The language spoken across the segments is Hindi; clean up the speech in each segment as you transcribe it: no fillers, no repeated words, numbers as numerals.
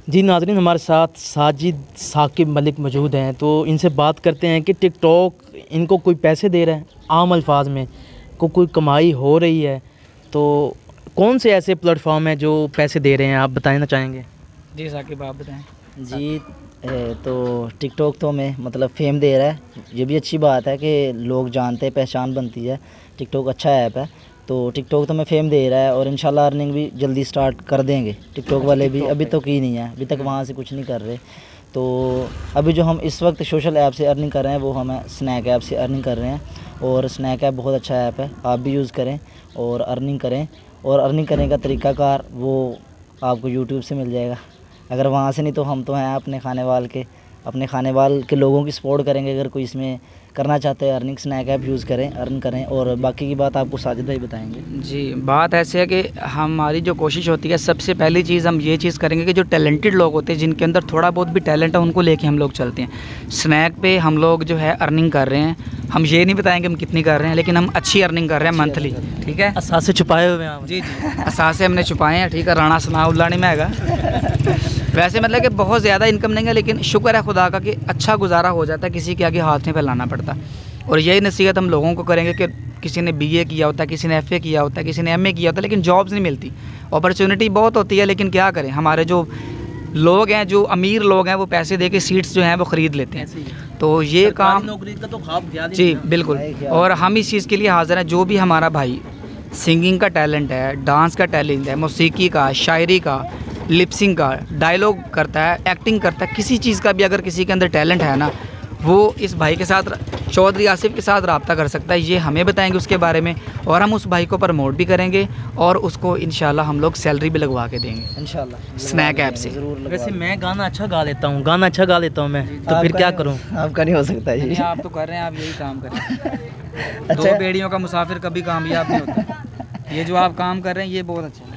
जी नाज़रीन, हमारे साथ साजिद साकिब मलिक मौजूद हैं, तो इनसे बात करते हैं कि टिकटॉक इनको कोई पैसे दे रहा है, आम अल्फाज में कोई कमाई हो रही है, तो कौन से ऐसे प्लेटफॉर्म हैं जो पैसे दे रहे हैं, आप बताना चाहेंगे? जी साकिब आप बताएं। जी तो टिकटॉक तो हमें मतलब फेम दे रहा है, ये भी अच्छी बात है कि लोग जानते हैं, पहचान बनती है। टिकटॉक अच्छा ऐप है, तो टिकटॉक तो हमें फेम दे रहा है और इंशाल्लाह अर्निंग भी जल्दी स्टार्ट कर देंगे। टिकटॉक वाले भी अभी तो की नहीं है, अभी तक वहाँ से कुछ नहीं कर रहे। तो अभी जो हम इस वक्त सोशल ऐप से अर्निंग कर रहे हैं वो हमें स्नैक ऐप से अर्निंग कर रहे हैं, और स्नैक ऐप बहुत अच्छा ऐप है, आप भी यूज़ करें और अर्निंग करें। और अर्निंग करने का तरीक़ाकार वो आपको यूट्यूब से मिल जाएगा, अगर वहाँ से नहीं तो हम तो हैं अपने खानेवाल के लोगों की सपोर्ट करेंगे। अगर कोई इसमें करना चाहते हैं अर्निंग, स्नैक ऐप यूज़ करें, अर्न करें, और बाकी की बात आपको साजिद भाई बताएंगे। जी बात ऐसे है कि हमारी जो कोशिश होती है, सबसे पहली चीज़ हम ये चीज़ करेंगे कि जो टैलेंटेड लोग होते हैं, जिनके अंदर थोड़ा बहुत भी टैलेंट है, उनको लेके हम लोग चलते हैं। स्नैक पे हम लोग जो है अर्निंग कर रहे हैं, हम ये नहीं बताएंगे हम कितनी कर रहे हैं, लेकिन हम अच्छी अर्निंग कर रहे हैं मंथली, ठीक है। असासे छुपाए हुए हैं? जी असासे हमने छुपाए हैं, ठीक है। राणा सनाउल्लानी में हैगा वैसे मतलब कि बहुत ज़्यादा इनकम नहीं है, लेकिन शुक्र है खुदा का कि अच्छा गुजारा हो जाता है, किसी के आगे हाथ नहीं फैलाना पड़ता। और यही नसीहत हम लोगों को करेंगे कि किसी ने बीए किया होता है, किसी ने एफए किया होता है, किसी ने एमए किया होता है, लेकिन जॉब्स नहीं मिलती। अपॉर्चुनिटी बहुत होती है, लेकिन क्या करें, हमारे जो लोग हैं, जो अमीर लोग हैं, वो पैसे दे के सीट्स जो हैं वो ख़रीद लेते हैं। तो ये काम नौकरी का तो ख्वाब जी बिल्कुल, और हम इस चीज़ के लिए हाज़िर हैं। जो भी हमारा भाई सिंगिंग का टैलेंट है, डांस का टैलेंट है, मौसीकी का, शायरी का, लिपसिंग का, डायलॉग करता है, एक्टिंग करता है, किसी चीज़ का भी अगर किसी के अंदर टैलेंट है ना, वो इस भाई के साथ, चौधरी आसिफ के साथ रब्ता कर सकता है। ये हमें बताएंगे उसके बारे में, और हम उस भाई को प्रमोट भी करेंगे, और उसको इंशाल्लाह हम लोग सैलरी भी लगवा के देंगे इंशाल्लाह स्नैक ऐप से। वैसे मैं गाना अच्छा गा लेता हूँ, मैं तो फिर क्या करूँ? आपका नहीं हो सकता जी। आप तो कर रहे हैं, आप यही काम करें। दो बेड़ियों का मुसाफिर कभी कामयाब नहीं होता। ये जो आप काम कर रहे हैं ये बहुत अच्छा है।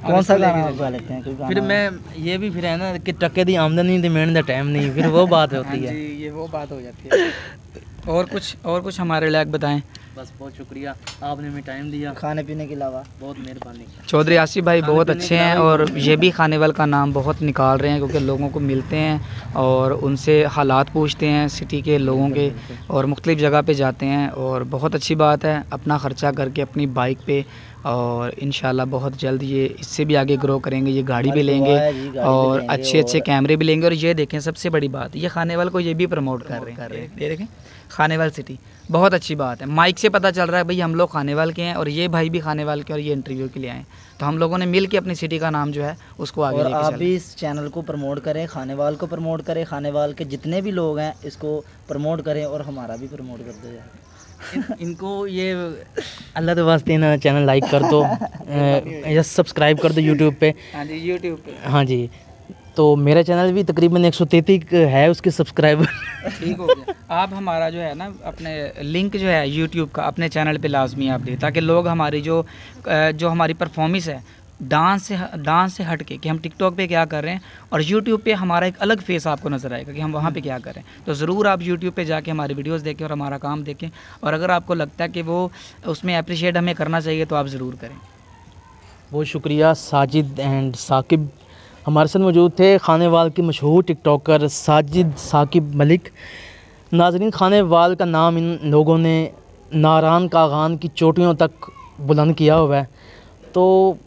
कौन सा गाना आप गा लेते हैं? कोई गाना? फिर मैं ये भी फिर है ना कि टके दी आमदनी दी मेहनत दा टाइम नहीं, फिर वो बात होती है। ये वो बात हो जाती है। और कुछ हमारे लायक बताएं। बस बहुत शुक्रिया, आपने हमें टाइम दिया, खाने पीने के अलावा बहुत मेहरबानी। चौधरी आसिफ भाई बहुत अच्छे हैं, और ये भी खानेवाल का नाम बहुत निकाल रहे हैं, क्योंकि लोगों को मिलते हैं और उनसे हालात पूछते हैं सिटी के लोगों के, और मुख्तलिफ़ जगह पे जाते हैं, और बहुत अच्छी बात है अपना ख़र्चा करके अपनी बाइक पे, और इंशाल्लाह बहुत जल्द ये इससे भी आगे ग्रो करेंगे, ये गाड़ी भी लेंगे और अच्छे कैमरे भी लेंगे। और ये देखें सबसे बड़ी बात, ये खानेवाल को ये भी प्रमोट कर रहे हैं, ये देखें खानेवाल सिटी, बहुत अच्छी बात है। माइक से पता चल रहा है भाई हम लोग खानेवाल के हैं, और ये भाई भी खानेवाल के, और ये इंटरव्यू के लिए आए, तो हम लोगों ने मिल के अपनी सिटी का नाम जो है उसको आगे लेके चलें। आप भी इस चैनल को प्रमोट करें, खानेवाल को प्रमोट करें, खानेवाल के जितने भी लोग हैं इसको प्रमोट करें, और हमारा भी प्रमोट कर दो यार। इनको ये अल्लाह के वास्ते ना चैनल लाइक कर दो या सब्सक्राइब कर दो यूट्यूब पे। हाँ जी यूट्यूब पे, हाँ जी, तो मेरा चैनल भी तकरीबन 133 है उसके सब्सक्राइबर। ठीक हो गया। आप हमारा जो है ना अपने लिंक जो है यूट्यूब का अपने चैनल पे लाजमी आप दें, ताकि लोग हमारी जो हमारी परफॉर्मेंस है डांस से हट के कि हम टिकटॉक पे क्या कर रहे हैं, और यूट्यूब पे हमारा एक अलग फेस आपको नज़र आएगा कि हम वहाँ पे क्या कर रहे हैं। तो ज़रूर आप यूट्यूब पे जाके हमारी वीडियोस देखें और हमारा काम देखें, और अगर आपको लगता है कि वो उसमें अप्रिशिएट हमें करना चाहिए तो आप ज़रूर करें। बहुत शुक्रिया। साजिद एंड साकिब हमारे साथ मौजूद थे, खानेवाल के मशहूर टिकटॉकर साजिद साकिब मलिक। नाज़रीन, खानेवाल का नाम इन लोगों ने नारान कागान की चोटियों तक बुलंद किया हुआ है, तो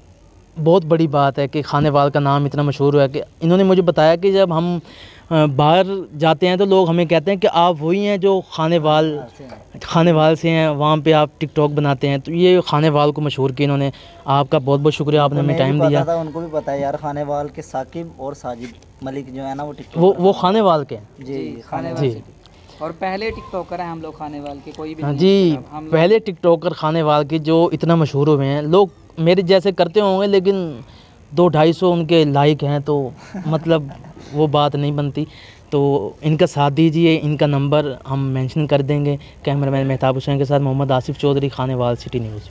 बहुत बड़ी बात है कि खानेवाल का नाम इतना मशहूर हुआ है कि इन्होंने मुझे बताया कि जब हम बाहर जाते हैं तो लोग हमें कहते हैं कि आप वही हैं जो खानेवाल से हैं, वहाँ पे आप टिकटॉक बनाते हैं। तो ये खानेवाल को मशहूर किया इन्होंने। आपका बहुत बहुत शुक्रिया, आपने हमें टाइम दिया। उनको भी पता है यार, खानेवाल के साकिब और साजिद मलिक जो है ना वो टिकटॉक वो खानेवाल के हैं जी, खानेवाल जी, और पहले टिकटॉकर हैं हम लोग खानेवाल के, कोई भी हाँ जी, पहले टिकटॉकर खानेवाल के जो इतना मशहूर हुए हैं। लोग मेरे जैसे करते होंगे, लेकिन 200-250 उनके लाइक हैं, तो मतलब वो बात नहीं बनती। तो इनका साथ दीजिए, इनका नंबर हम मेंशन कर देंगे। कैमरामैन मेहताब हुसैन के साथ मोहम्मद आसिफ चौधरी, खानेवाल सिटी न्यूज़।